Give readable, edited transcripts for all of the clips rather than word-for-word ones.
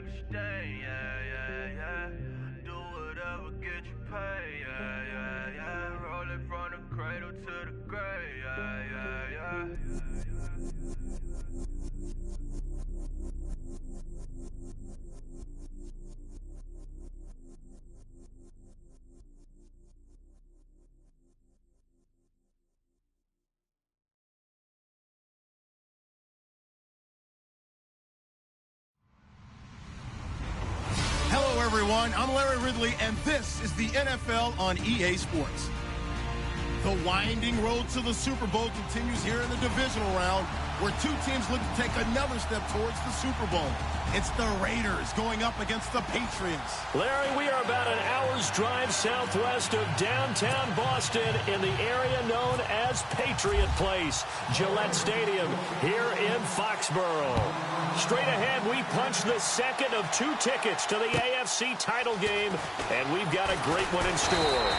like a stain, yeah. Do whatever, get you paid, yeah. Roll it from the cradle to the grave, yeah. Hello, everyone. I'm Larry Ridley, and this is the NFL on EA Sports. The winding road to the Super Bowl continues here in the divisional round, where two teams look to take another step towards the Super Bowl. It's the Raiders going up against the Patriots. Larry, we are about an hour's drive southwest of downtown Boston in the area known as Patriot Place, Gillette Stadium here in Foxborough. Straight ahead, we punch the second of two tickets to the AFC title game, and we've got a great one in store.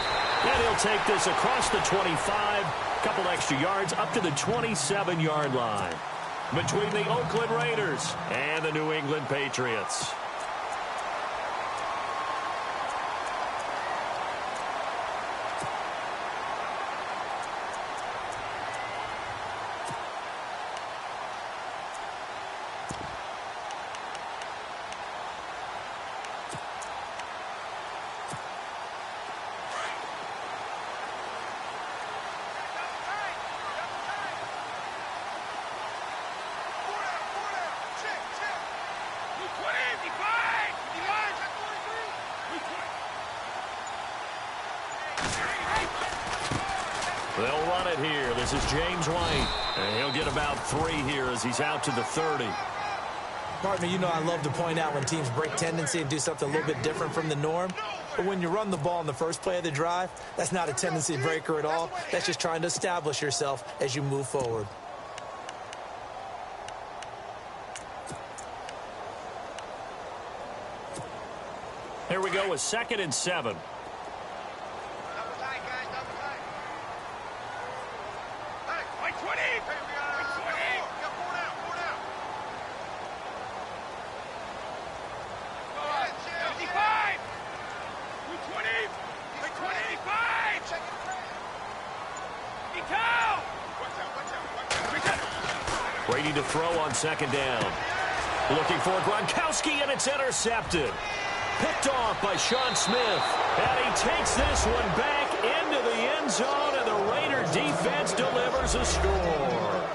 And he'll take this across the 25, couple extra yards up to the 27-yard line between the Oakland Raiders and the New England Patriots. They'll run it here. This is James White. And he'll get about 3 here as he's out to the 30. Partner, you know I love to point out when teams break tendency and do something a little bit different from the norm. But when you run the ball in the first play of the drive, that's not a tendency breaker at all. That's just trying to establish yourself as you move forward. Here we go with 2nd and 7. Brady to throw on 2nd down. Looking for Gronkowski, and it's intercepted. Picked off by Sean Smith. And he takes this one back into the end zone, and the Raider defense delivers a score.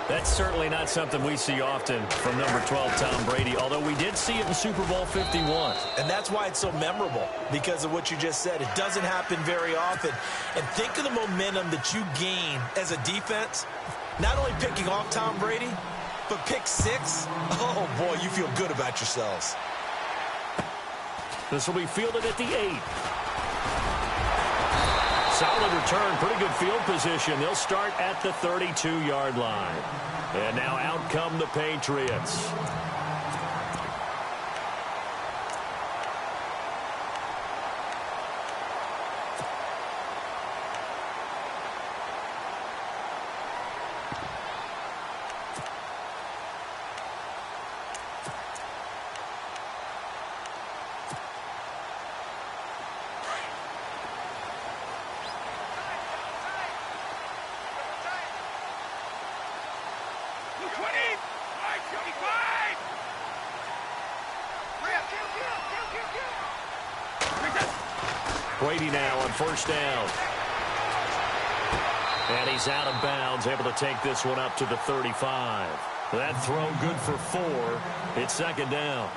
That's certainly not something we see often from number 12, Tom Brady, although we did see it in Super Bowl 51. And that's why it's so memorable, because of what you just said. It doesn't happen very often. And think of the momentum that you gain as a defense, not only picking off Tom Brady, but pick 6. Oh, boy, you feel good about yourselves. This will be fielded at the 8. Solid return, pretty good field position. They'll start at the 32-yard line. And now out come the Patriots. Brady now on 1st down. And he's out of bounds, able to take this one up to the 35. That throw good for 4. It's 2nd down.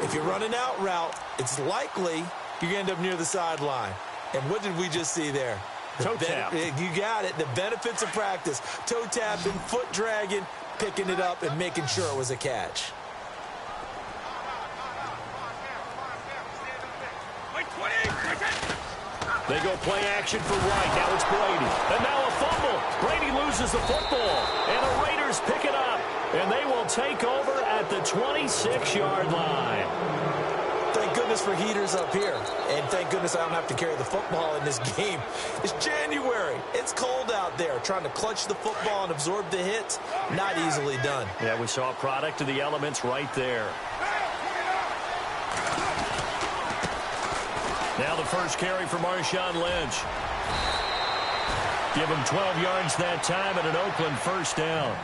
If you're running out route, it's likely you're going to end up near the sideline. And what did we just see there? Toe tap. You got it. The benefits of practice. Toe tapping, foot dragging, picking it up, and making sure it was a catch. They go play action for Wright. Now it's Brady. And now a fumble. Brady loses the football. And the Raiders pick it up. And they will take over at the 26-yard line. Thank goodness just for heaters up here. And thank goodness I don't have to carry the football in this game. It's January. It's cold out there. Trying to clutch the football and absorb the hits, not easily done. Yeah, we saw a product of the elements right there. Now the first carry for Marshawn Lynch. Give him 12 yards that time and an Oakland first down.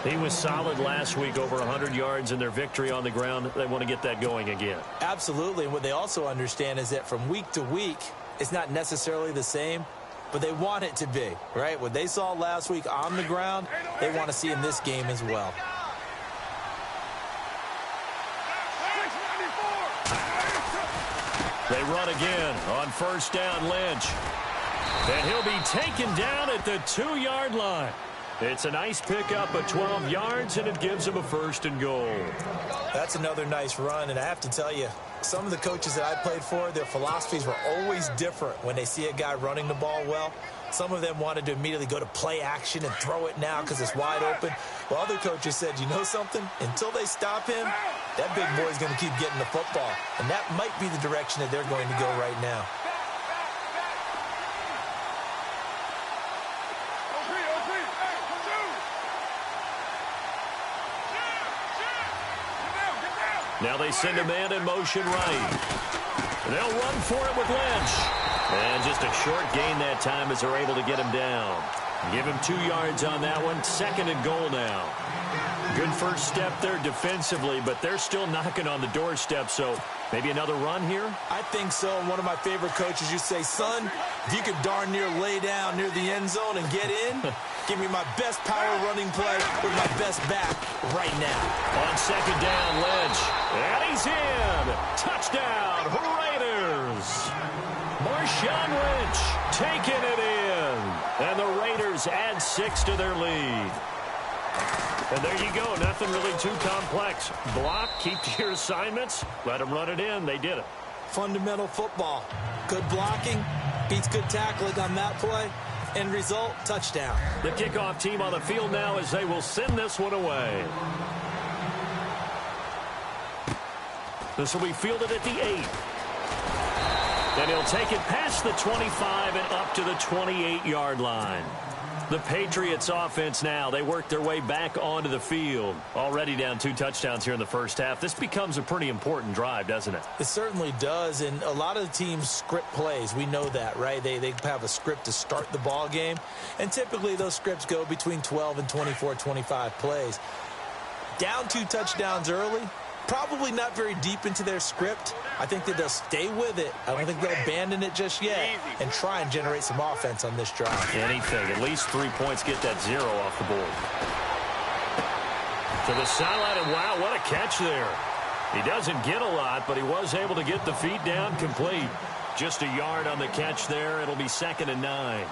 He was solid last week, over 100 yards in their victory on the ground. They want to get that going again. Absolutely. And what they also understand is that from week to week, it's not necessarily the same, but they want it to be, right? What they saw last week on the ground, they want to see in this game as well. They run again on first down, Lynch. And he'll be taken down at the 2-yard line. It's a nice pickup of 12 yards, and it gives him a first and goal. That's another nice run, and I have to tell you, some of the coaches that I played for, their philosophies were always different when they see a guy running the ball well. Some of them wanted to immediately go to play action and throw it now because it's wide open. While other coaches said, you know something? Until they stop him, that big boy's going to keep getting the football. And that might be the direction that they're going to go right now. Now they send a man in motion right. They'll run for it with Lynch. And just a short gain that time as they're able to get him down. Give him 2 yards on that one. Second and goal now. Good first step there defensively, but they're still knocking on the doorstep, so maybe another run here? I think so. One of my favorite coaches used to say, son, if you could darn near lay down near the end zone and get in, give me my best power running play with my best back right now. On second down, Lynch. And he's in. Touchdown, Raiders. Marshawn Lynch taking it in. And the Raiders add 6 to their lead. And there you go. Nothing really too complex. Block, keep to your assignments, let them run it in. They did it. Fundamental football. Good blocking, beats good tackling on that play. End result, touchdown. The kickoff team on the field now as they will send this one away. This will be fielded at the 8. Then he'll take it past the 25 and up to the 28-yard line. The Patriots offense now, they work their way back onto the field. Already down 2 touchdowns here in the first half. This becomes a pretty important drive, doesn't it? It certainly does, and a lot of the teams script plays. We know that, right? They have a script to start the ball game, and typically those scripts go between 12 and 24, 25 plays. Down 2 touchdowns early, probably not very deep into their script. I think that they'll stay with it. I don't think they'll abandon it just yet and try and generate some offense on this drive. Anything. At least 3 points, get that 0 off the board. To the sideline, and wow, what a catch there. He doesn't get a lot, but he was able to get the feet down complete. Just a yard on the catch there. It'll be 2nd and 9.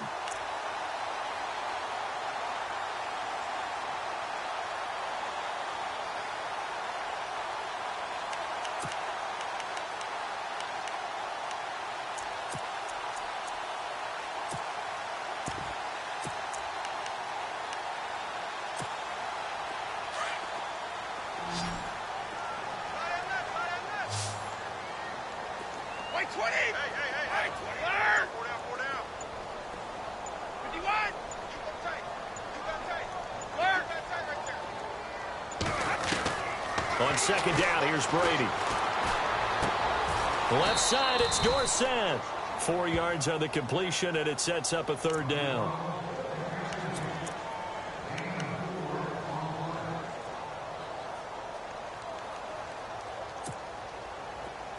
On second down, here's Brady. Left side, it's Dorsett. 4 yards on the completion, and it sets up a 3rd down.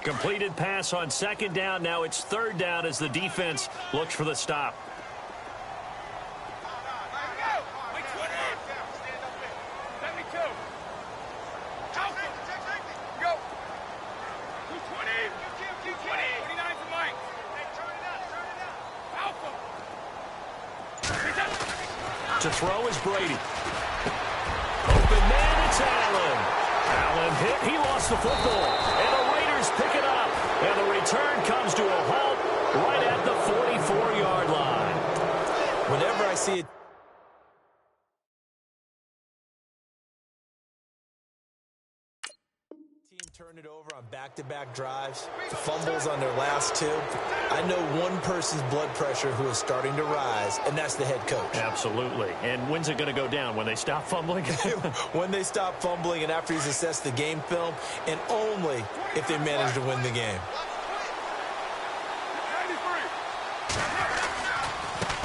Completed pass on second down. Now it's 3rd down as the defense looks for the stop. To throw is Brady. Open man, it's Allen. Allen hit. He lost the football. And the Raiders pick it up. And the return comes to a halt right at the 44-yard line. Whenever I see it. Turn it over on back-to-back drives, fumbles on their last two. I know one person's blood pressure who is starting to rise, and that's the head coach. Absolutely. And when's it going to go down? When they stop fumbling? When they stop fumbling and after he's assessed the game film, and only if they manage to win the game.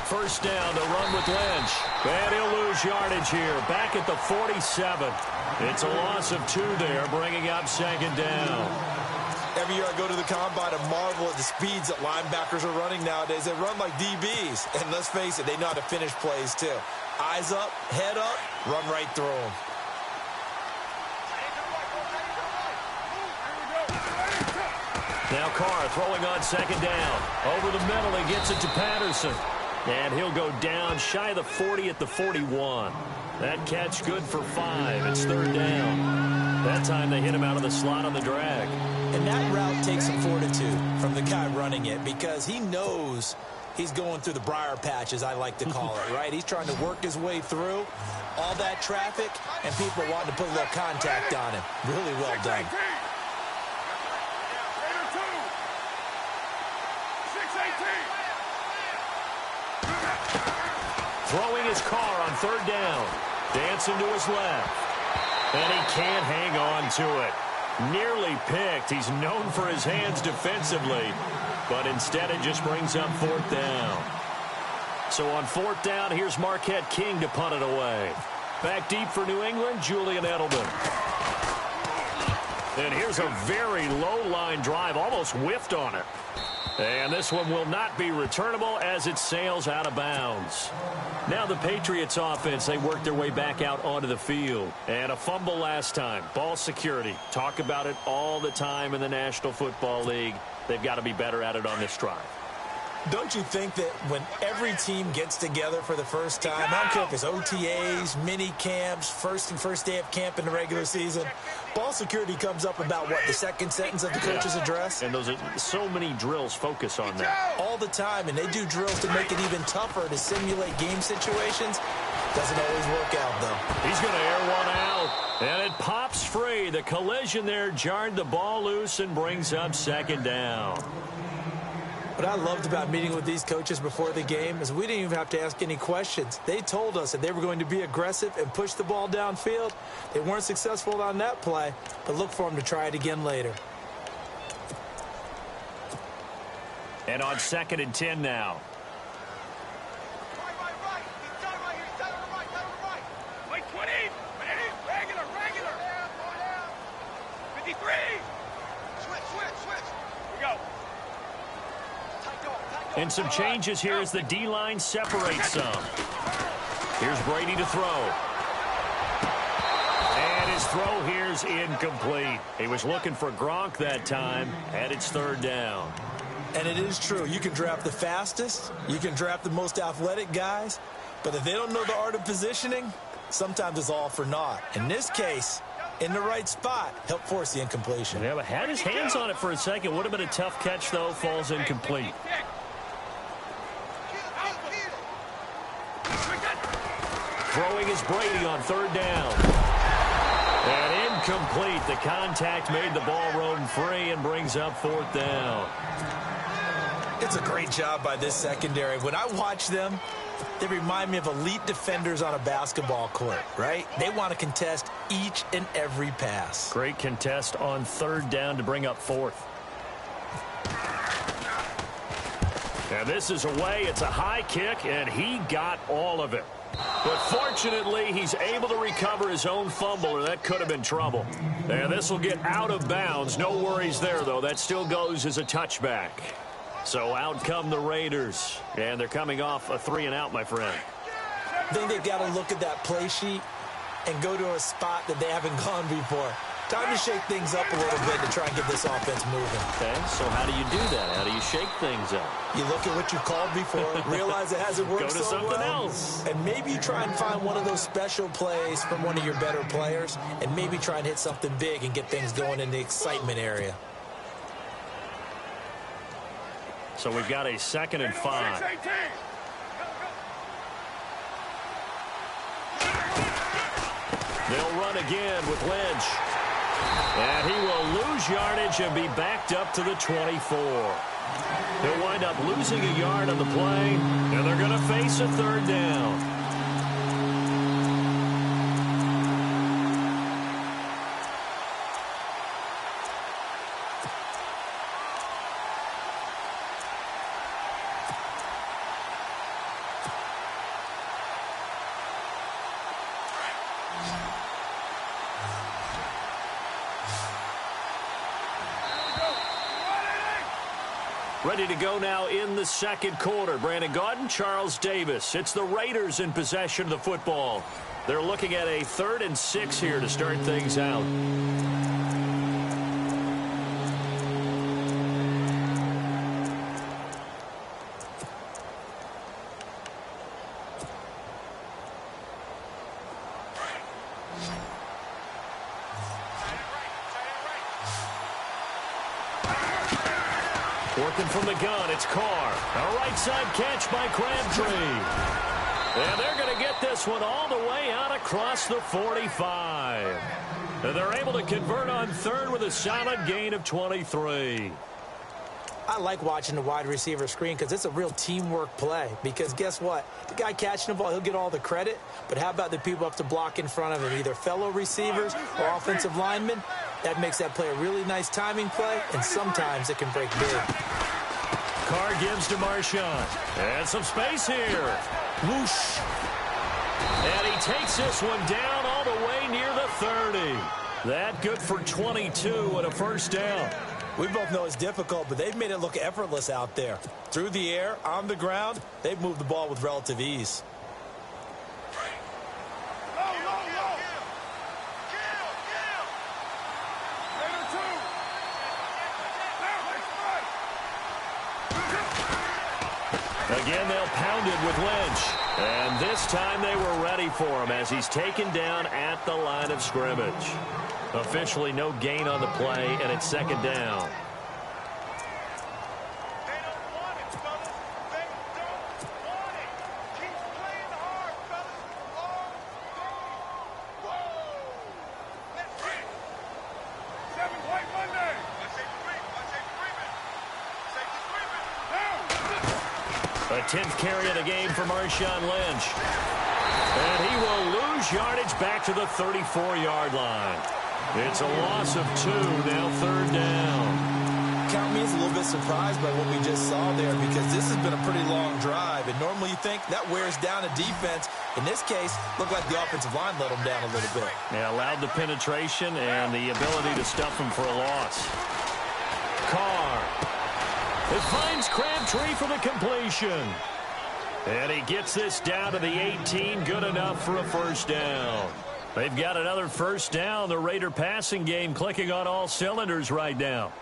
First down to run with Lynch. And he'll lose yardage here. Back at the 47. It's a loss of 2 there, bringing up second down. Every year I go to the combine and marvel at the speeds that linebackers are running nowadays. They run like DBs. And let's face it, they know how to finish plays too. Eyes up, head up, run right through them. Now Carr throwing on second down. Over the middle, he gets it to Patterson. And he'll go down shy of the 40 at the 41. That catch good for 5. It's third down. That time they hit him out of the slot on the drag. And that route takes some fortitude from the guy running it because he knows he's going through the briar patch, as I like to call it, right? He's trying to work his way through all that traffic and people wanting to put a little contact on him. Really well done. Throwing his Carr on third down. Dancing to his left. And he can't hang on to it. Nearly picked. He's known for his hands defensively. But instead it just brings up fourth down. So on fourth down, here's Marquette King to punt it away. Back deep for New England, Julian Edelman. And here's a very low-line drive. Almost whiffed on it. And this one will not be returnable as it sails out of bounds. Now the Patriots offense, they work their way back out onto the field. And a fumble last time. Ball security. Talk about it all the time in the National Football League. They've got to be better at it on this drive. Don't you think that when every team gets together for the first time, I don't care if it's OTAs, mini camps, first day of camp in the regular season, ball security comes up about, what, the second sentence of the coach's address? And those are so many drills focus on that. All the time, and they do drills to make it even tougher to simulate game situations. Doesn't always work out, though. He's going to air one out, and it pops free. The collision there jarred the ball loose and brings up second down. What I loved about meeting with these coaches before the game is we didn't even have to ask any questions. They told us that they were going to be aggressive and push the ball downfield. They weren't successful on that play, but look for them to try it again later. And on 2nd and 10 now. Wait, 20. Regular. 53. Switch. We go. And some changes here as the D-line separates some. Here's Brady to throw. And his throw here's incomplete. He was looking for Gronk that time, and it's third down. And it is true. You can draft the fastest. You can draft the most athletic guys. But if they don't know the art of positioning, sometimes it's all for naught. In this case, in the right spot, help force the incompletion. Yeah, but had his hands on it for a second. Would have been a tough catch, though. Falls incomplete. Throwing is Brady on third down. And incomplete. The contact made the ball roam free and brings up fourth down. It's a great job by this secondary. When I watch them, they remind me of elite defenders on a basketball court, right? They want to contest each and every pass. Great contest on third down to bring up fourth. And this is away. It's a high kick, and he got all of it. But fortunately, he's able to recover his own fumble, or that could have been trouble. And this will get out of bounds. No worries there, though. That still goes as a touchback. So out come the Raiders. And they're coming off a 3-and-out, my friend. I think they've got to look at that play sheet and go to a spot that they haven't gone before. Time to shake things up a little bit to try and get this offense moving. Okay, so how do you do that? How do you shake things up? You look at what you called before, realize it hasn't worked so well. Go to something else. And maybe you try and find one of those special plays from one of your better players, and maybe try and hit something big and get things going in the excitement area. So we've got a 2nd and 5. They'll run again with Lynch. And he will lose yardage and be backed up to the 24. He'll wind up losing a yard on the play, and they're going to face a third down. Ready to go now in the second quarter. Brandon Gaudin, Charles Davis. It's the Raiders in possession of the football. They're looking at a 3rd and 6 here to start things out. Working from the gun, it's Carr. A right side catch by Crabtree. And they're going to get this one all the way out across the 45. And they're able to convert on 3rd with a solid gain of 23. I like watching the wide receiver screen because it's a real teamwork play. Because guess what? The guy catching the ball, he'll get all the credit. But how about the people up to block in front of him, either fellow receivers or offensive linemen? That makes that play a really nice timing play, and sometimes it can break big. Carr gives to Marshawn. And some space here. Whoosh. And he takes this one down all the way near the 30. That good for 22 and a first down. We both know it's difficult, but they've made it look effortless out there. Through the air, on the ground, they've moved the ball with relative ease. Again, they'll pound it with Lynch. And this time they were ready for him as he's taken down at the line of scrimmage. Officially no gain on the play, and it's 2nd down. They don't want it, fellas. They don't want it. Keep playing hard, fellas. All day. Whoa. Let's get it. 7 White Monday. Let's take the creep. Let's take the creeping. Take the creeping. Down. A 10th carry of the game for Marshawn Lynch. And he will lose yardage back to the 34-yard line. It's a loss of 2, now 3rd down. Count me as a little bit surprised by what we just saw there because this has been a pretty long drive, and normally you think that wears down a defense. In this case, looked like the offensive line let them down a little bit. Yeah, allowed the penetration and the ability to stuff him for a loss. Carr. It finds Crabtree for the completion. And he gets this down to the 18, good enough for a first down. They've got another first down. The Raider passing game clicking on all cylinders right now.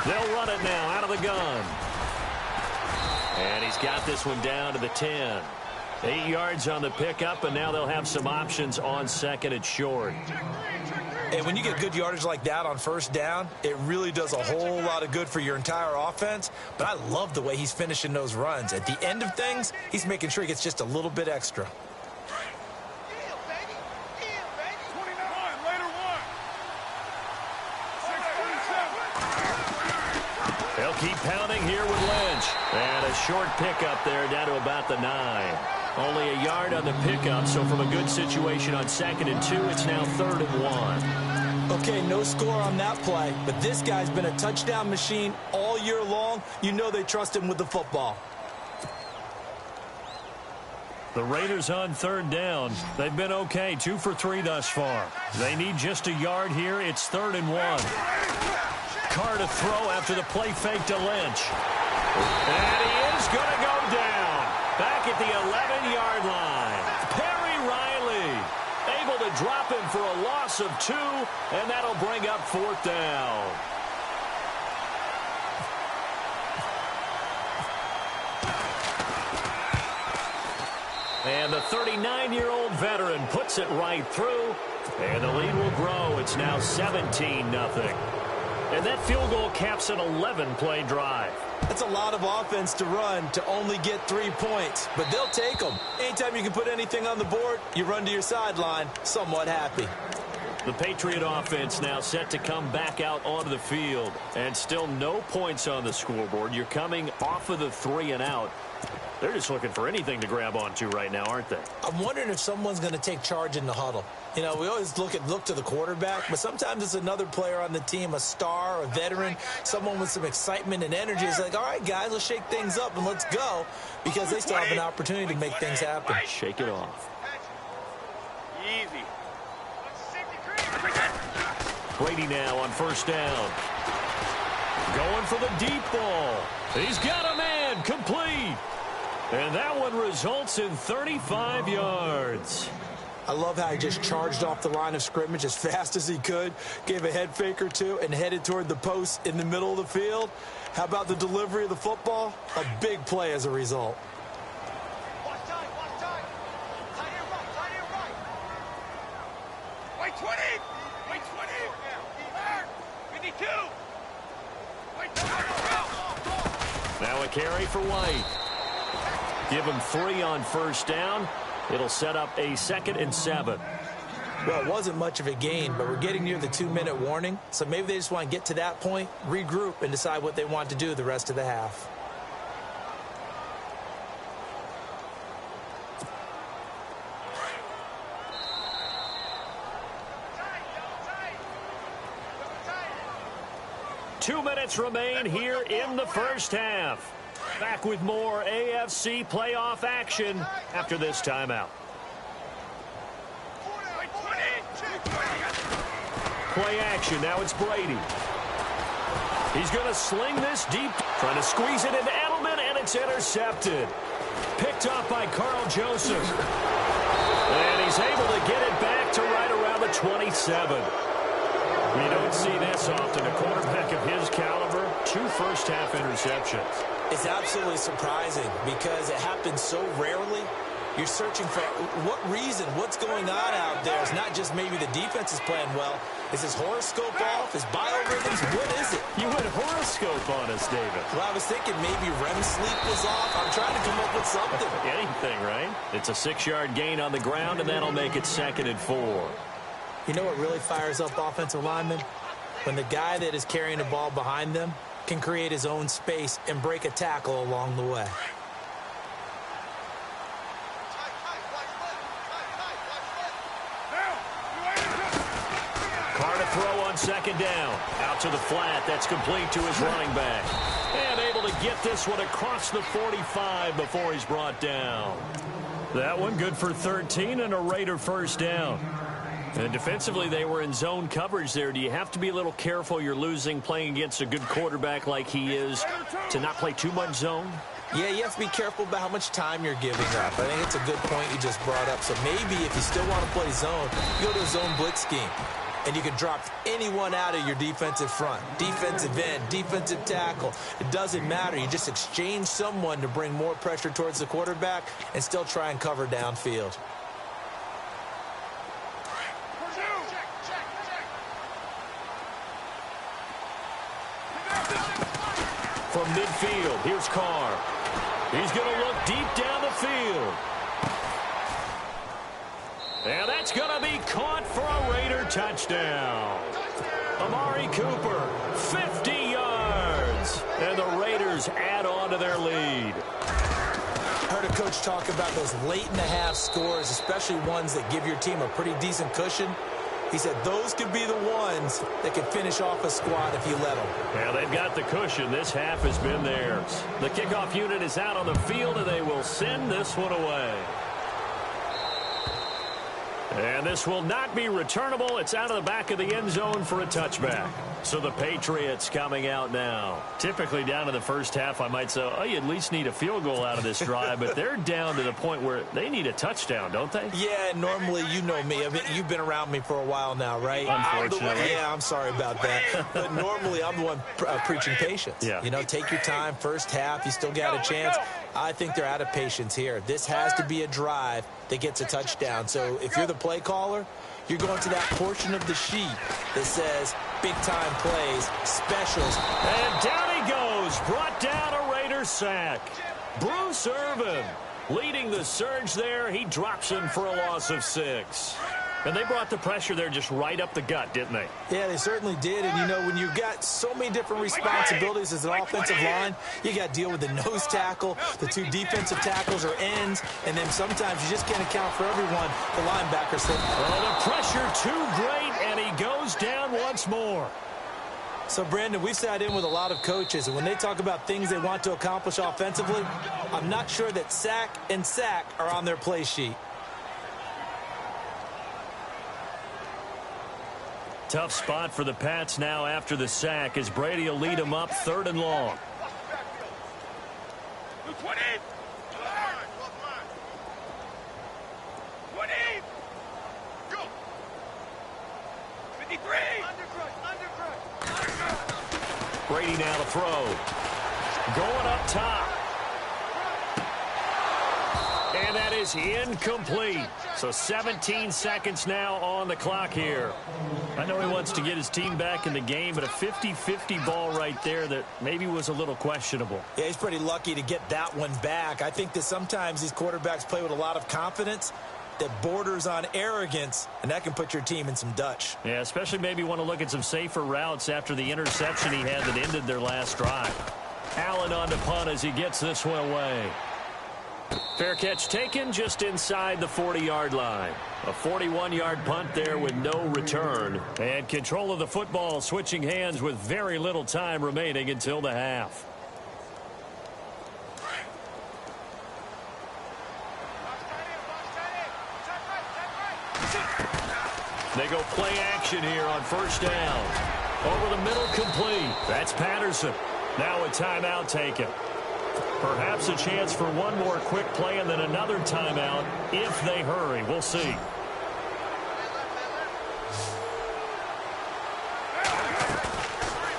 They'll run it now out of the gun. And he's got this one down to the 10. 8 yards on the pickup, and now they'll have some options on 2nd and short. And when you get good yardage like that on first down, it really does a whole lot of good for your entire offense. But I love the way he's finishing those runs. At the end of things, he's making sure he gets just a little bit extra. They'll keep pounding here with Lynch. And a short pickup there down to about the 9. Only a yard on the pickup, so from a good situation on 2nd and 2, it's now 3rd and 1. Okay, no score on that play, but this guy's been a touchdown machine all year long. You know they trust him with the football. The Raiders on 3rd down. They've been okay, 2 for 3 thus far. They need just a yard here. It's 3rd and 1. Carr to throw after the play fake to Lynch. And he is going to go down. Back at the 11-yard line. Perry Riley able to drop him for a loss of 2, and that'll bring up 4th down. And the 39-year-old veteran puts it right through, and the lead will grow. It's now 17-0. And that field goal caps an 11-play drive. That's That's a lot of offense to run to only get 3 points, but they'll take them. Anytime you can put anything on the board, you run to your sideline somewhat happy. The Patriot offense now set to come back out onto the field, and still no points on the scoreboard. You're coming off of the 3 and out. They're just looking for anything to grab onto right now, aren't they? I'm wondering if someone's going to take charge in the huddle. You know, we always look to the quarterback, but sometimes it's another player on the team, a star, a veteran, someone with some excitement and energy. It's like, all right, guys, let's shake things up and let's go, because they still have an opportunity to make things happen. Shake it off. Easy. Brady now on first down. Going for the deep ball. He's got a man, complete. And that one results in 35 yards. I love how he just charged off the line of scrimmage as fast as he could, gave a head fake or two, and headed toward the post in the middle of the field. How about the delivery of the football? A big play as a result. Watch time. Tight end right. Wait 20. Wait 20. 52. Wait 20. Now a carry for White. Give him 3 on first down. It'll set up a 2nd and 7. Well, it wasn't much of a gain, but we're getting near the 2-minute warning, so maybe they just want to get to that point, regroup, and decide what they want to do the rest of the half. Tight. 2 minutes remain here in the first half. Back with more AFC playoff action after this timeout. Play action. Now it's Brady. He's going to sling this deep. Trying to squeeze it into Edelman, and it's intercepted. Picked up by Carl Joseph. And he's able to get it back to right around the 27. You don't see this often. A quarterback of his caliber, 2 first-half interceptions. It's absolutely surprising because it happens so rarely. You're searching for what reason, what's going on out there. It's not just maybe the defense is playing well. Is his horoscope off? His biorhythms? What is it? You went horoscope on us, David. Well, I was thinking maybe REM sleep was off. I'm trying to come up with something. Anything, right? It's a 6-yard gain on the ground, and that'll make it 2nd and 4. You know what really fires up offensive linemen? When the guy that is carrying the ball behind them can create his own space and break a tackle along the way. Carr to throw on 2nd down. Out to the flat. That's complete to his running back. And able to get this one across the 45 before he's brought down. That one good for 13 and a Raider first down. And defensively, they were in zone coverage there. Do you have to be a little careful you're losing playing against a good quarterback like he is to not play too much zone? Yeah, you have to be careful about how much time you're giving up. I think it's a good point you just brought up. So maybe if you still want to play zone, you go to a zone blitz scheme. And you can drop anyone out of your defensive front. Defensive end, defensive tackle. It doesn't matter. You just exchange someone to bring more pressure towards the quarterback and still try and cover downfield. From midfield, here's Carr. He's going to look deep down the field. And that's going to be caught for a Raider touchdown. Amari Cooper, 50 yards. And the Raiders add on to their lead. Heard a coach talk about those late-in-the-half scores, especially ones that give your team a pretty decent cushion. He said those could be the ones that can finish off a squad if you let them. Well, they've got the cushion. This half has been theirs. The kickoff unit is out on the field, and they will send this one away. And this will not be returnable. It's out of the back of the end zone for a touchback. So the Patriots coming out now. Typically down in the first half, I might say, oh, you at least need a field goal out of this drive. But they're down to the point where they need a touchdown, don't they? Yeah, normally, you know me. I mean, you've been around me for a while now, right? Unfortunately. Yeah, I'm sorry about that. But normally, I'm the one preaching patience. Yeah. You know, take your time. First half, you still got a chance. I think they're out of patience here. This has to be a drive that gets a touchdown. So if you're the play caller, you're going to that portion of the sheet that says big-time plays, specials. And down he goes goes. Brought down a Raider sack. Bruce Irvin leading the surge there. He drops him for a loss of 6. And they brought the pressure there just right up the gut, didn't they? Yeah, they certainly did. And, you know, when you've got so many different responsibilities as an offensive line, you got to deal with the nose tackle, the 2 defensive tackles or ends, and then sometimes you just can't account for everyone. The linebackers say, oh, the pressure too great, and he goes down once more. So, Brandon, we've sat in with a lot of coaches, and when they talk about things they want to accomplish offensively, I'm not sure that sack and sack are on their play sheet. Tough spot for the Pats now after the sack as Brady will lead them up 3rd and long. 20. 20. Go. 53. Brady now to throw. Going up top. And that is incomplete. So 17 seconds now on the clock here. I know he wants to get his team back in the game, but a 50-50 ball right there that maybe was a little questionable. Yeah, he's pretty lucky to get that one back. I think that sometimes these quarterbacks play with a lot of confidence that borders on arrogance, and that can put your team in some Dutch. Yeah, especially maybe want to look at some safer routes after the interception he had that ended their last drive. Allen on to punt as he gets this one away. Fair catch taken just inside the 40-yard line. A 41-yard punt there with no return. And control of the football switching hands with very little time remaining until the half. They go play action here on 1st down. Over the middle, complete. That's Patterson. Now a timeout taken. Perhaps a chance for one more quick play and then another timeout if they hurry. We'll see.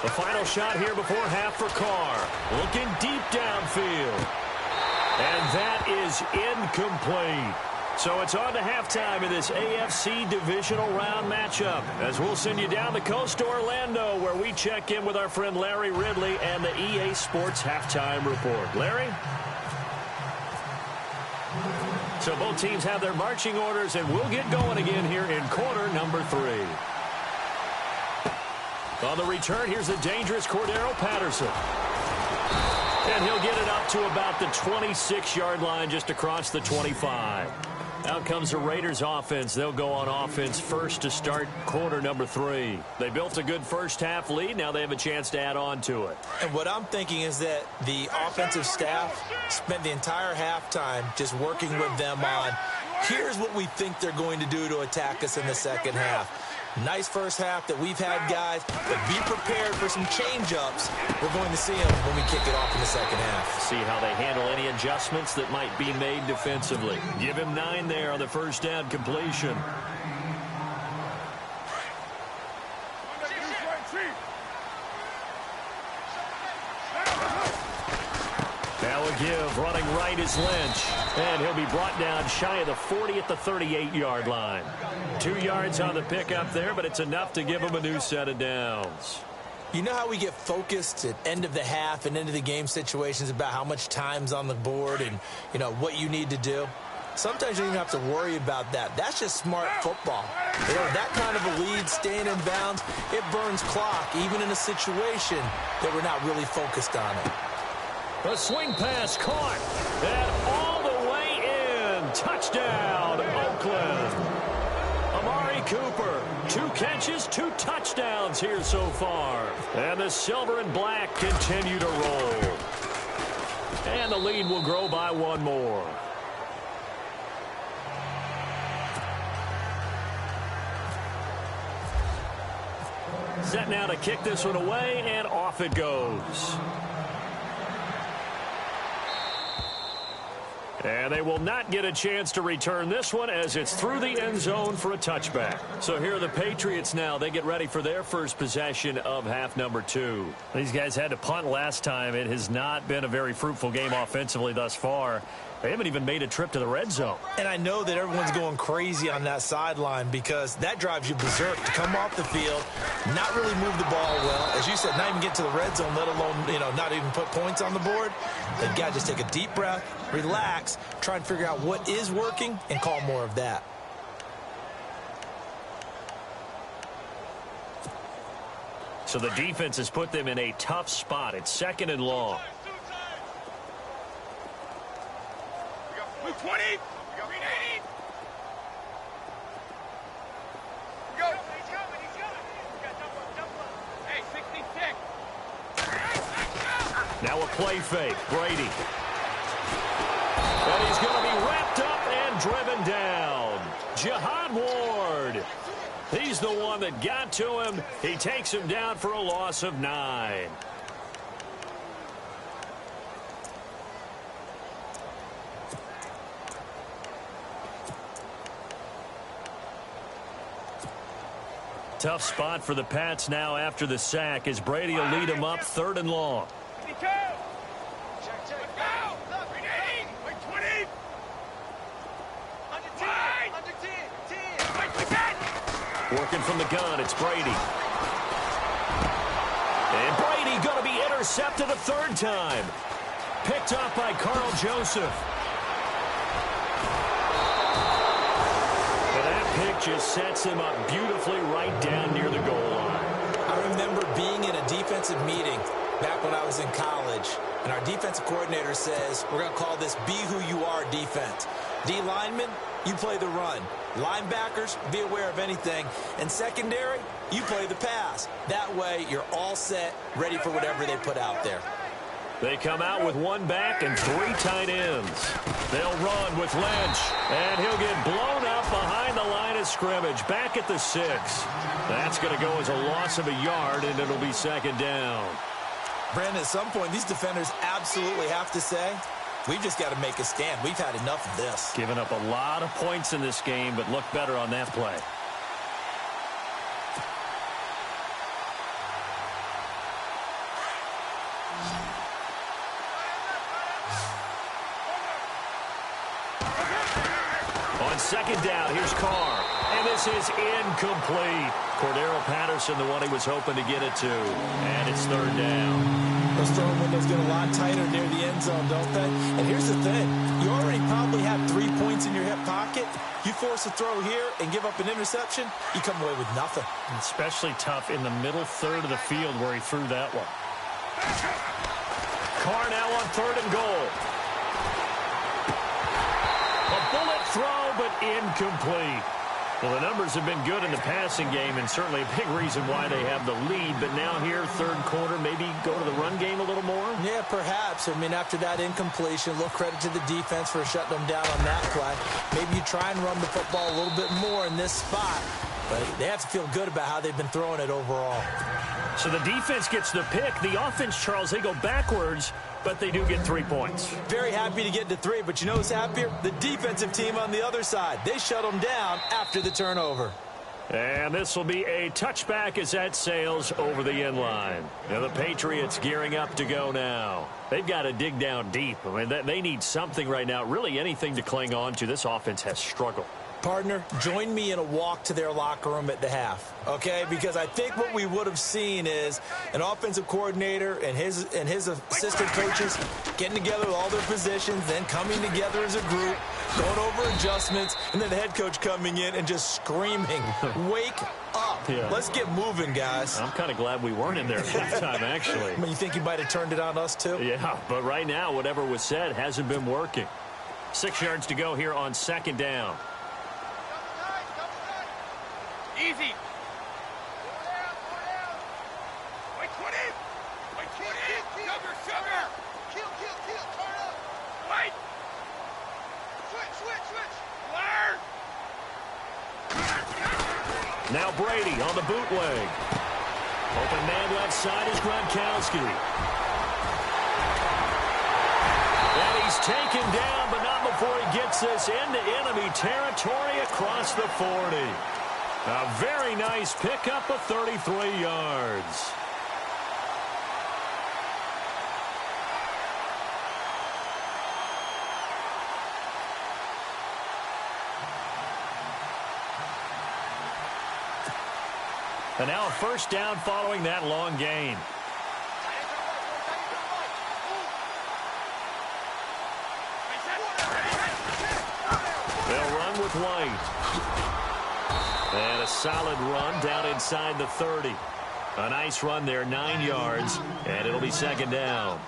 The final shot here before half for Carr. Looking deep downfield. And that is incomplete. So it's on to halftime in this AFC divisional round matchup as we'll send you down the coast to Orlando where we check in with our friend Larry Ridley and the EA Sports Halftime Report. Larry? So both teams have their marching orders and we'll get going again here in quarter number 3. On the return, here's the dangerous Cordero Patterson. And he'll get it up to about the 26-yard line just across the 25. Out comes the Raiders offense. They'll go on offense first to start quarter number 3. They built a good first half lead. Now they have a chance to add on to it. And what I'm thinking is that the offensive staff spent the entire halftime just working with them on, here's what we think they're going to do to attack us in the second half. Nice first half that we've had, guys, but be prepared for some change-ups. We're going to see them when we kick it off in the second half. See how they handle any adjustments that might be made defensively. Give him 9 there on the first down completion. Now a give, running right is Lynch. And he'll be brought down shy of the 40 at the 38-yard line. 2 yards on the pickup there, but it's enough to give him a new set of downs. You know how we get focused at end of the half and end of the game situations about how much time's on the board and, you know, what you need to do? Sometimes you don't even have to worry about that. That's just smart football. You know, that kind of a lead, staying in bounds, it burns clock, even in a situation that we're not really focused on it. A swing pass caught, and all the way in. Touchdown, Oakland. Amari Cooper, 2 catches, 2 touchdowns here so far. And the silver and black continue to roll. And the lead will grow by 1 more. Set now to kick this one away, and off it goes. And they will not get a chance to return this one as it's through the end zone for a touchback. So here are the Patriots now. They get ready for their first possession of half number 2. These guys had to punt last time. It has not been a very fruitful game offensively thus far. They haven't even made a trip to the red zone. And I know that everyone's going crazy on that sideline because that drives you berserk to come off the field, not really move the ball well. As you said, not even get to the red zone, let alone, not even put points on the board. They've got to just take a deep breath, relax, try and figure out what is working, and call more of that. So the defense has put them in a tough spot. It's 2nd and long. 20. Green 80. Go. He's coming. He's coming. Double up. Hey, 66. Now a play fake. Brady. And he's going to be wrapped up and driven down. Jihad Ward. He's the one that got to him. He takes him down for a loss of 9. Tough spot for the Pats now after the sack as Brady will lead them up 3rd and long. Check. Go. Look, 80. Wait, 20. Under 10. Under 10. Working from the gun, it's Brady. And Brady going to be intercepted a 3rd time. Picked up by Carl Joseph. Pick just sets him up beautifully right down near the goal line. I remember being in a defensive meeting back when I was in college, and our defensive coordinator says, we're going to call this Be Who You Are defense. D linemen, you play the run. Linebackers, be aware of anything. And secondary, you play the pass. That way, you're all set, ready for whatever they put out there. They come out with 1 back and 3 tight ends. They'll run with Lynch, and he'll get blown up behind the line of scrimmage, back at the 6. That's going to go as a loss of a yard, and it'll be 2nd down. Brandon, at some point, these defenders absolutely have to say, we've just got to make a stand. We've had enough of this. Giving up a lot of points in this game, but look better on that play. On 2nd down, here's Carr. And this is incomplete. Cordero Patterson, the one he was hoping to get it to. And it's 3rd down. Those throwing windows get a lot tighter near the end zone, don't they? And here's the thing. You already probably have 3 points in your hip pocket. You force a throw here and give up an interception, you come away with nothing. Especially tough in the middle 3rd of the field where he threw that one. Carr now on 3rd and goal. A bullet throw, but incomplete. Well, the numbers have been good in the passing game, and certainly a big reason why they have the lead. But now here, 3rd quarter, maybe go to the run game a little more? Yeah, perhaps. I mean, after that incompletion, a little credit to the defense for shutting them down on that play. Maybe you try and run the football a little bit more in this spot. But they have to feel good about how they've been throwing it overall. So the defense gets the pick. The offense, Charles, they go backwards, but they do get 3 points. Very happy to get to 3, but you know who's happier? The defensive team on the other side. They shut them down after the turnover. And this will be a touchback as that sails over the end line. Now the Patriots gearing up to go now. They've got to dig down deep. I mean, they need something right now, really anything to cling on to. This offense has struggled. Partner, join me in a walk to their locker room at the half, okay? Because I think what we would have seen is an offensive coordinator and his assistant coaches getting together with all their positions, then coming together as a group, going over adjustments, and then the head coach coming in and just screaming, wake up. Yeah. Let's get moving, guys. I'm kind of glad we weren't in there at that time, actually. I mean, you think you might have turned it on us, too? Yeah, but right now, whatever was said hasn't been working. 6 yards to go here on 2nd down. Easy. Wait, 20. Wait, 20. Sugar. Kill. Turn up. Wait. Switch. Learn. Now Brady on the bootleg. Open man left side is Gronkowski. And he's taken down, but not before he gets this into enemy territory across the 40. A very nice pickup of 33 yards. And now a first down following that long gain. They'll run with White. And a solid run down inside the 30. A nice run there, 9 yards, and it'll be second down.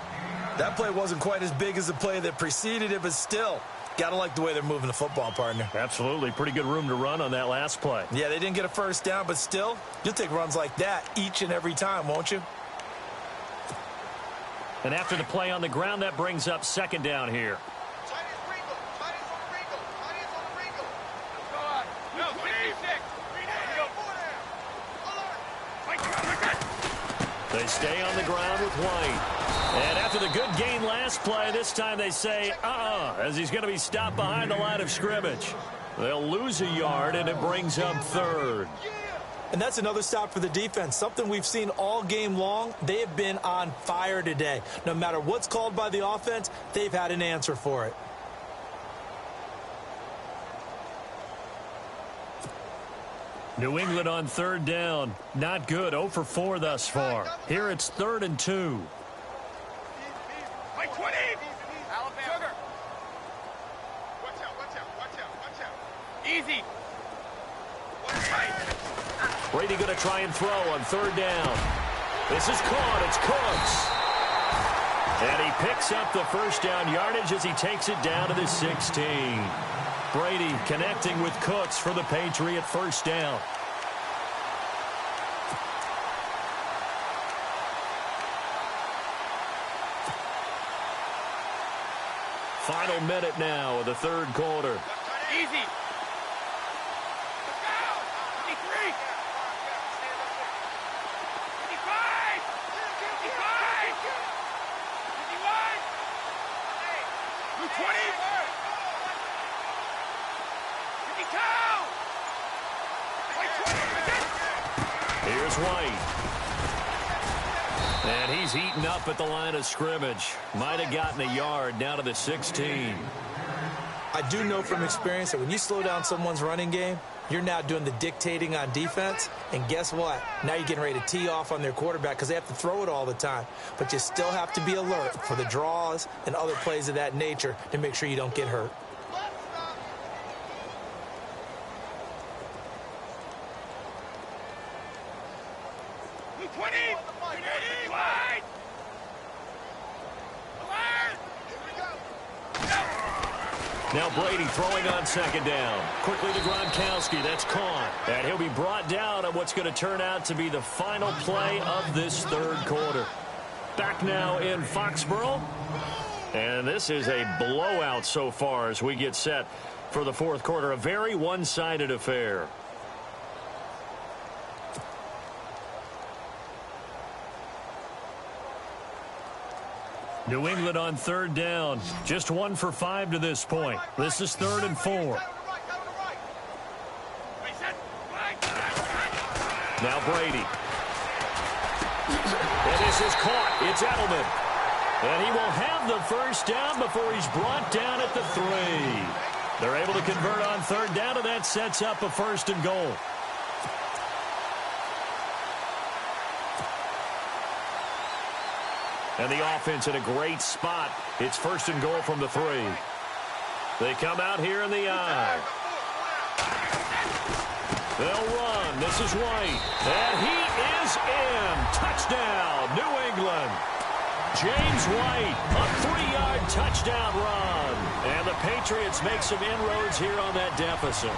That play wasn't quite as big as the play that preceded it, but still, got to like the way they're moving the football, partner. Absolutely. Pretty good room to run on that last play. Yeah, they didn't get a first down, but still, you'll take runs like that each and every time, won't you? And after the play on the ground, that brings up second down here. They stay on the ground with White. And after the good gain last play, this time they say, as he's going to be stopped behind the line of scrimmage. They'll lose a yard, and it brings up third. And that's another stop for the defense, something we've seen all game long. They have been on fire today. No matter what's called by the offense, they've had an answer for it. New England on third down. Not good. 0 for 4 thus far. Here it's 3rd and 2. Like 20. Alabama. Watch out. Easy. Brady going to try and throw on third down. This is caught. It's Cooks. And he picks up the first down yardage as he takes it down to the 16. Brady connecting with Cooks for the Patriot first down. Final minute now of the third quarter. Easy. 53. 55. 55. 51. 20. Here's White. And he's eaten up at the line of scrimmage. Might have gotten a yard down to the 16. I do know from experience that when you slow down someone's running game, you're now doing the dictating on defense. And guess what? Now you're getting ready to tee off on their quarterback because they have to throw it all the time. But you still have to be alert for the draws and other plays of that nature to make sure you don't get hurt. Now Brady throwing on second down. Quickly to Gronkowski. That's caught. And he'll be brought down on what's going to turn out to be the final play of this third quarter. Back now in Foxborough. And this is a blowout so far as we get set for the fourth quarter. A very one-sided affair. New England on third down. Just 1 for 5 to this point. This is 3rd and 4. Now Brady. And this is caught. It's Edelman. And he will have the first down before he's brought down at the 3. They're able to convert on third down, and that sets up a 1st and goal. And the offense in a great spot. It's 1st and goal from the 3. They come out here in the I. They'll run. This is White. And he is in. Touchdown, New England. James White, a 3-yard touchdown run. And the Patriots make some inroads here on that deficit.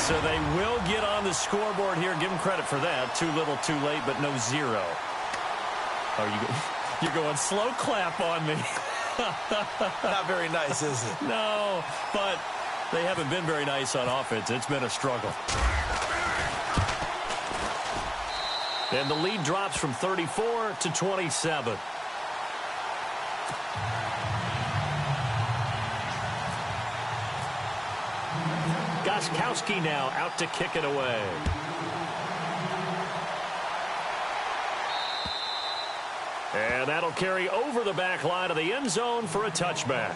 So they will get on the scoreboard here. Give them credit for that. Too little, too late, but no 0. You're going slow clap on me. Not very nice, is it? No, but they haven't been very nice on offense. It's been a struggle. And the lead drops from 34 to 27. Gostkowski now out to kick it away. And that'll carry over the back line of the end zone for a touchback.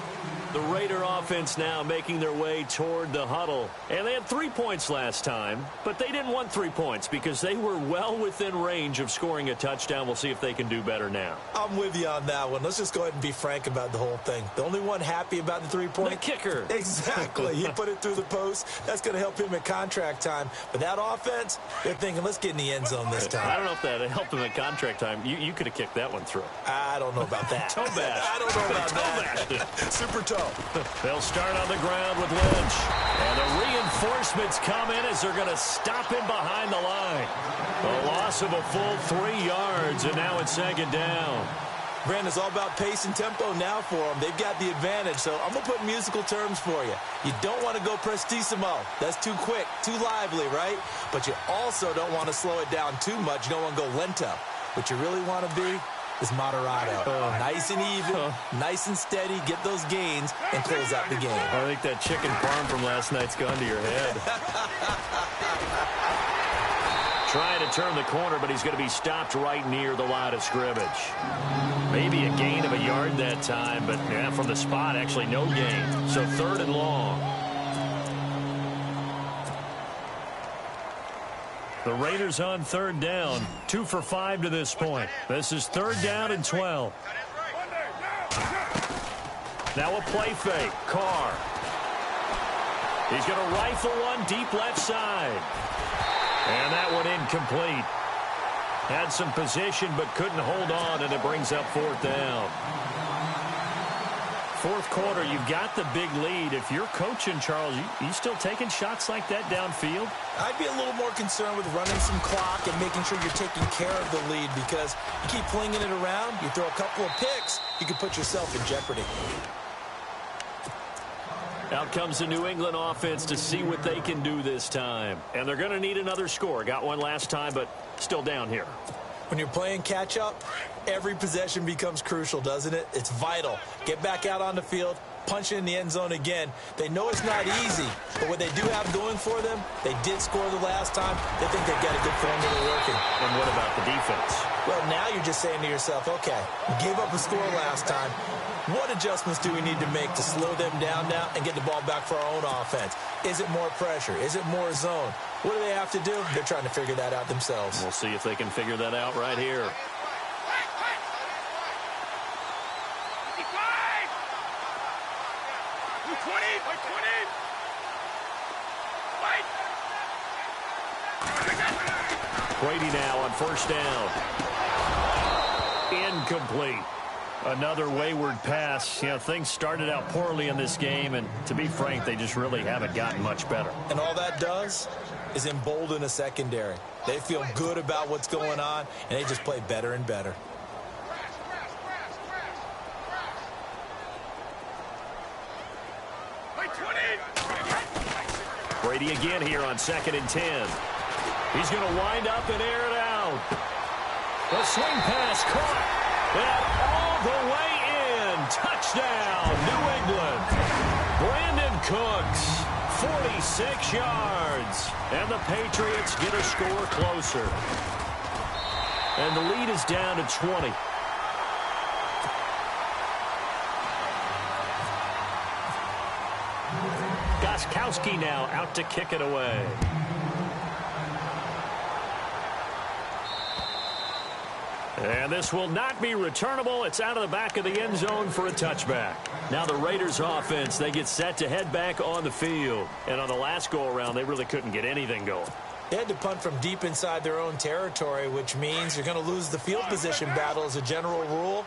The Raider offense now making their way toward the huddle. And they had 3 points last time, but they didn't want 3 points because they were well within range of scoring a touchdown. We'll see if they can do better now. I'm with you on that one. Let's just go ahead and be frank about the whole thing. The only one happy about the 3-point? The kicker. Exactly. He put it through the post. That's going to help him at contract time. But that offense, they're thinking, let's get in the end zone this time. I don't know if that helped him at contract time. You could have kicked that one through. I don't know about that. Toe bash. I don't know about that. Super toe. They'll start on the ground with Lynch. And the reinforcements come in as they're going to stop him behind the line. A loss of a full 3 yards, and now it's 2nd down. Brandon, it's all about pace and tempo now for them. They've got the advantage, so I'm going to put musical terms for you. You don't want to go prestissimo. That's too quick, too lively, right? But you also don't want to slow it down too much. You don't want to go lento. What you really want to be is moderato. Nice and even, nice and steady, get those gains, and close out the game. I think that chicken parm from last night's gone to your head. Trying to turn the corner, but he's going to be stopped right near the line of scrimmage. Maybe a gain of a yard that time, but yeah, from the spot, actually no gain. So 3rd and long. The Raiders on 3rd down, 2 for 5 to this point. This is 3rd down and 12. Now a play fake. Carr. He's going to rifle one deep left side. And that one incomplete. Had some position but couldn't hold on, and it brings up 4th down. 4th quarter, you've got the big lead. If you're coaching, Charles, you still taking shots like that downfield? I'd be a little more concerned with running some clock and making sure you're taking care of the lead, because you keep flinging it around, you throw a couple of picks, you can put yourself in jeopardy. Out comes the New England offense to see what they can do this time. And they're going to need another score. Got one last time, but still down here. When you're playing catch-up, every possession becomes crucial, doesn't it? It's vital. Get back out on the field, punch it in the end zone again. They know it's not easy, but what they do have going for them, they did score the last time. They think they've got a good formula working. And what about the defense? Well, now you're just saying to yourself, okay, we gave up a score last time. What adjustments do we need to make to slow them down now and get the ball back for our own offense? Is it more pressure? Is it more zone? What do they have to do? They're trying to figure that out themselves. We'll see if they can figure that out right here. Brady now on 1st down. Incomplete. Another wayward pass. You know, things started out poorly in this game, and to be frank, they just really haven't gotten much better. And all that does is embolden a secondary. They feel good about what's going on, and they just play better and better. Brady again here on 2nd and 10. He's going to wind up and air it out. The swing pass caught. And all the way in. Touchdown, New England. Brandon Cooks, 46 yards. And the Patriots get a score closer. And the lead is down to 20. Gostkowski now out to kick it away. And this will not be returnable. It's out of the back of the end zone for a touchback. Now the Raiders offense, they get set to head back on the field. And on the last go-around, they really couldn't get anything going. They had to punt from deep inside their own territory, which means you're going to lose the field position battle as a general rule.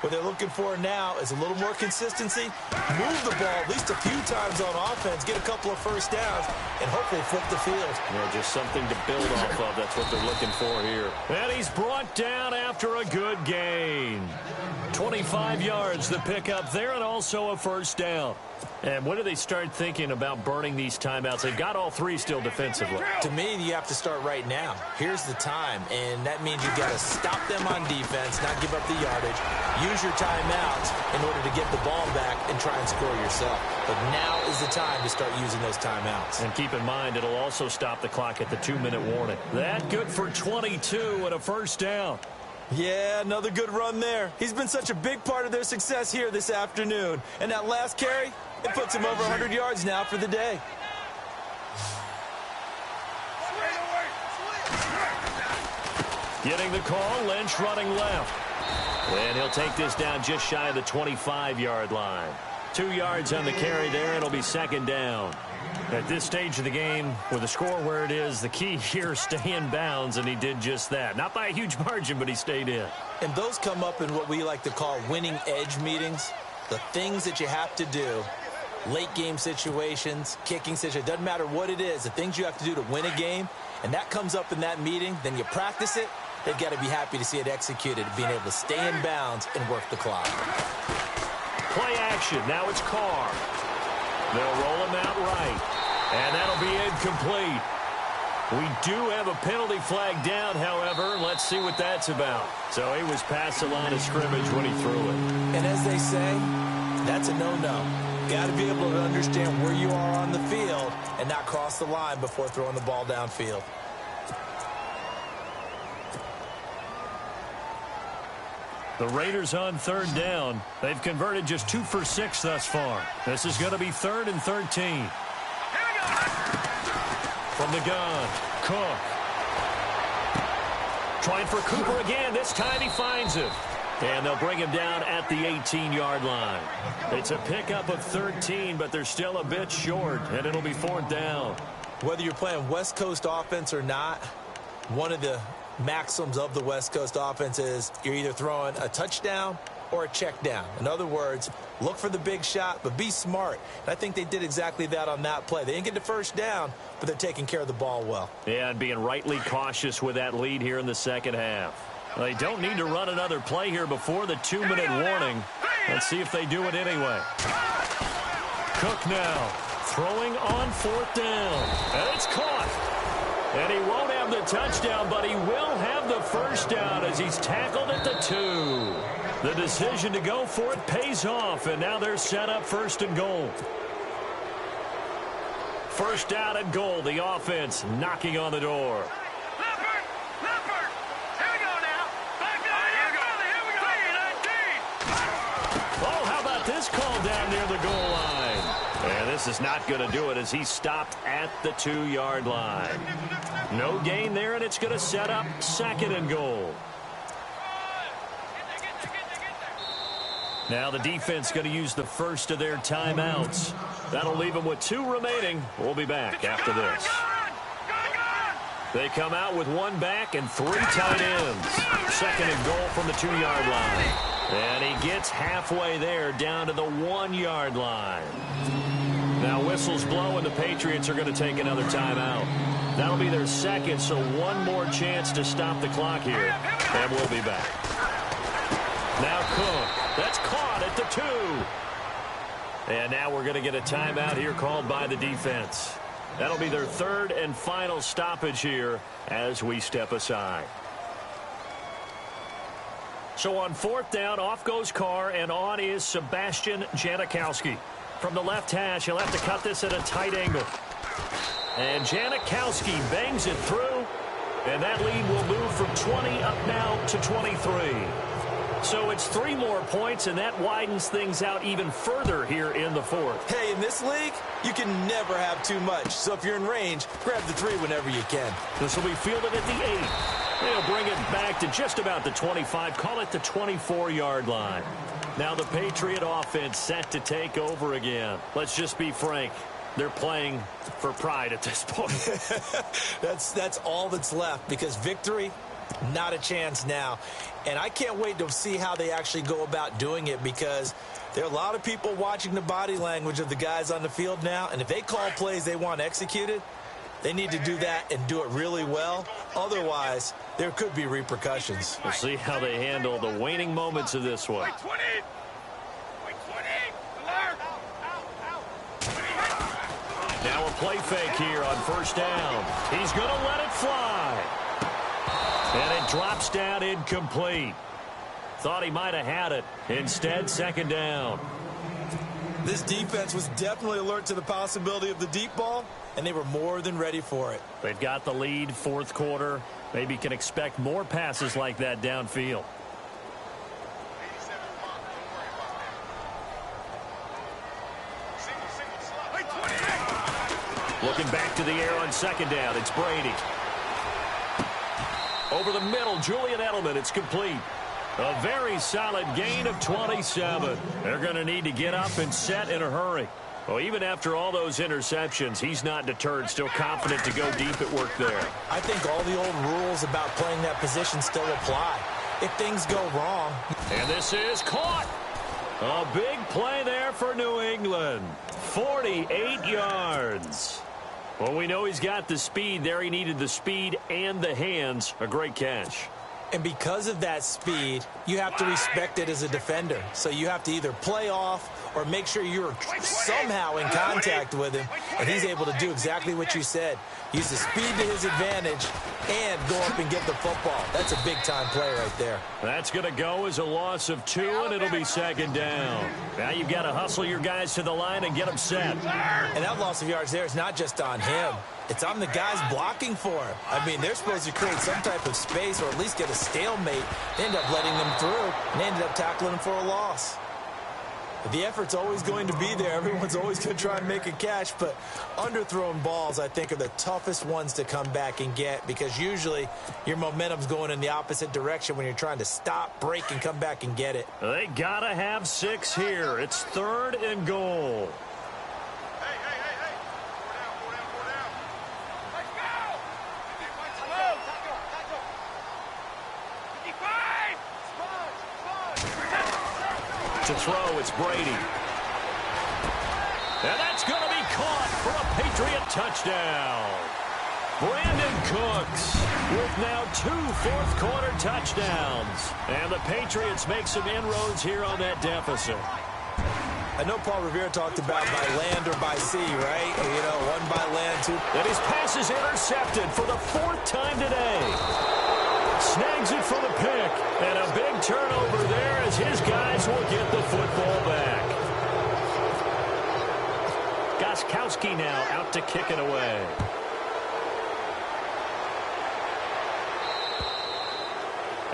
What they're looking for now is a little more consistency, move the ball at least a few times on offense, get a couple of first downs, and hopefully flip the field. Yeah, just something to build off of. That's what they're looking for here. And he's brought down after a good gain. 25 yards the pickup there, and also a first down. And when do they start thinking about burning these timeouts? They've got all 3 still defensively. To me, you have to start right now. Here's the time, and that means you've got to stop them on defense, not give up the yardage. Use your timeouts in order to get the ball back and try and score yourself. But now is the time to start using those timeouts. And keep in mind, it'll also stop the clock at the 2-minute warning. That good for 22 and a first down. Yeah, another good run there. He's been such a big part of their success here this afternoon. And that last carry, it puts him over 100 yards now for the day. Getting the call, Lynch running left. And he'll take this down just shy of the 25-yard line. 2 yards on the carry there. It'll be second down. At this stage of the game, with the score where it is, the key here is stay in bounds, and he did just that. Not by a huge margin, but he stayed in. And those come up in what we like to call winning edge meetings. The things that you have to do, late game situations, kicking situations, doesn't matter what it is, the things you have to do to win a game, and that comes up in that meeting, then you practice it. They've got to be happy to see it executed, being able to stay in bounds and work the clock. Play action. Now it's Carr. They'll roll him out right. And that'll be incomplete. We do have a penalty flag down, however. Let's see what that's about. So he was past the line of scrimmage when he threw it. And as they say, that's a no-no. Got to be able to understand where you are on the field and not cross the line before throwing the ball downfield. The Raiders on third down. They've converted just 2 for 6 thus far. This is going to be 3rd and 13. From the gun, Cook. Trying for Cooper again. This time he finds him. And they'll bring him down at the 18-yard line. It's a pickup of 13, but they're still a bit short, and it'll be 4th down. Whether you're playing West Coast offense or not, one of the maxims of the West Coast offense is you're either throwing a touchdown or a check down. In other words, look for the big shot, but be smart. And I think they did exactly that on that play. They didn't get the first down, but they're taking care of the ball well. Yeah, and being rightly cautious with that lead here in the second half. They don't need to run another play here before the 2-minute warning. Let's see if they do it anyway. Cook now throwing on 4th down. And it's caught. And he won't have the touchdown, but he will have the first down as he's tackled at the 2. The decision to go for it pays off, and now they're set up 1st and goal. 1st down and goal, the offense knocking on the door. Oh, how about this call down near the goal line? And this is not going to do it as he's stopped at the 2-yard line. No gain there, and it's going to set up 2nd and goal. Now the defense going to use the first of their timeouts. That'll leave them with 2 remaining. We'll be back after this. They come out with 1 back and 3 tight ends. 2nd and goal from the 2-yard line. And he gets halfway there down to the 1-yard line. Now whistles blow, and the Patriots are going to take another timeout. That'll be their 2nd, so 1 more chance to stop the clock here. And we'll be back. Now Cook. That's caught at the 2. And now we're going to get a timeout here called by the defense. That'll be their 3rd and final stoppage here as we step aside. So on 4th down, off goes Carr, and on is Sebastian Janikowski. From the left hash, he'll have to cut this at a tight angle. And Janikowski bangs it through, and that lead will move from 20 up now to 23. So it's 3 more points, and that widens things out even further here in the 4th. Hey, in this league, you can never have too much. So if you're in range, grab the 3 whenever you can. This will be fielded at the 8. They'll bring it back to just about the 25, call it the 24-yard line. Now the Patriot offense set to take over again. Let's just be frank. They're playing for pride at this point. That's all that's left, because victory, not a chance now. And I can't wait to see how they actually go about doing it, because there are a lot of people watching the body language of the guys on the field now, and if they call plays they want executed, they need to do that and do it really well. Otherwise, there could be repercussions. We'll see how they handle the waning moments of this one. Now a play fake here on 1st down. He's going to let it fly. And it drops down incomplete. Thought he might have had it. Instead, 2nd down. This defense was definitely alert to the possibility of the deep ball, and they were more than ready for it. They've got the lead, fourth quarter. Maybe can expect more passes like that downfield. Looking back to the air on second down, it's Brady. Over the middle, Julian Edelman, it's complete. A very solid gain of 27. They're going to need to get up and set in a hurry. Well, even after all those interceptions, he's not deterred, still confident to go deep at work there. I think all the old rules about playing that position still apply. If things go wrong. And this is caught. A big play there for New England. 48 yards. Well, we know he's got the speed there. He needed the speed and the hands. A great catch. And because of that speed, you have to respect it as a defender. So you have to either play off or make sure you're somehow in contact with him, and he's able to do exactly what you said. Use the speed to his advantage and go up and get the football. That's a big-time play right there. That's going to go as a loss of 2, and it'll be second down. Now you've got to hustle your guys to the line and get them set. And that loss of yards there is not just on him. It's on the guys blocking for him. I mean, they're supposed to create some type of space or at least get a stalemate. They end up letting them through, and they ended up tackling him for a loss. But the effort's always going to be there. Everyone's always going to try and make a catch, but underthrown balls, I think, are the toughest ones to come back and get because usually your momentum's going in the opposite direction when you're trying to stop, break, and come back and get it. They got to have 6 here. It's 3rd and goal. To throw, it's Brady. And that's going to be caught for a Patriot touchdown. Brandon Cooks with now 2 fourth-quarter touchdowns. And the Patriots make some inroads here on that deficit. I know Paul Revere talked about by land or by sea, right? You know, 1 by land, 2. And his pass is intercepted for the 4th time today. Snags it for the pick. And a big turnover there as his guys will get the football back. Gostkowski now out to kick it away.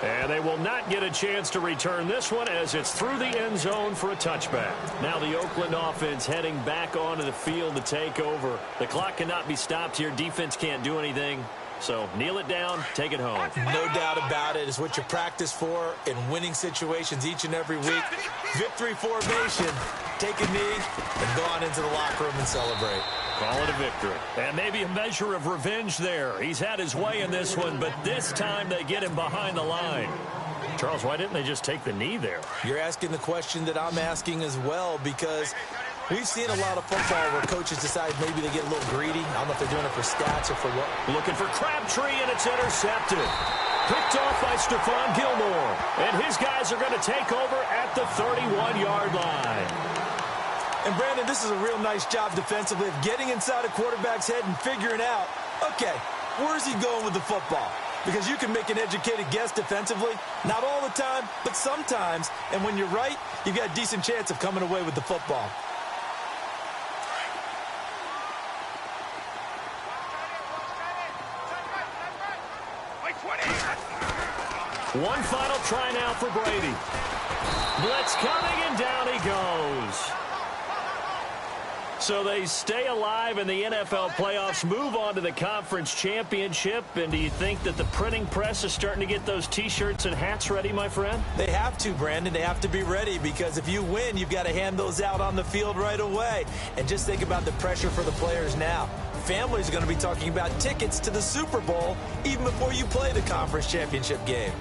And they will not get a chance to return this one as it's through the end zone for a touchback. Now the Oakland offense heading back onto the field to take over. The clock cannot be stopped here. Defense can't do anything. So kneel it down, take it home. No doubt about it. It's what you practice for in winning situations each and every week. Victory formation. Take a knee and go on into the locker room and celebrate. Call it a victory. And maybe a measure of revenge there. He's had his way in this one, but this time they get him behind the line. Charles, why didn't they just take the knee there? You're asking the question that I'm asking as well because we've seen a lot of football where coaches decide maybe they get a little greedy. I don't know if they're doing it for stats or for what. Looking for Crabtree, and it's intercepted. Picked off by Stephon Gilmore. And his guys are going to take over at the 31-yard line. And, Brandon, this is a real nice job defensively of getting inside a quarterback's head and figuring out, okay, where's he going with the football? Because you can make an educated guess defensively. Not all the time, but sometimes. And when you're right, you've got a decent chance of coming away with the football. One final try now for Brady. Blitz coming, and down he goes. So they stay alive in the NFL playoffs, move on to the conference championship. And do you think that the printing press is starting to get those T-shirts and hats ready, my friend? They have to, Brandon. They have to be ready because if you win, you've got to hand those out on the field right away. And just think about the pressure for the players now. Families are going to be talking about tickets to the Super Bowl even before you play the conference championship game.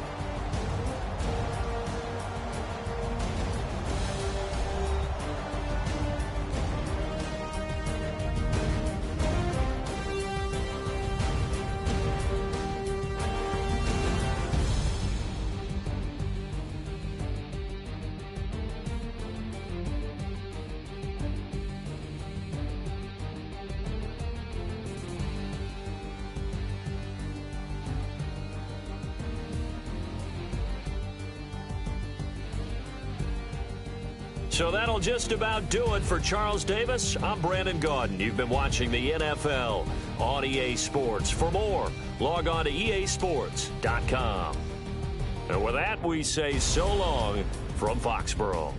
So that'll just about do it for Charles Davis. I'm Brandon Gaudin. You've been watching the NFL on EA Sports. For more, log on to easports.com. And with that, we say so long from Foxborough.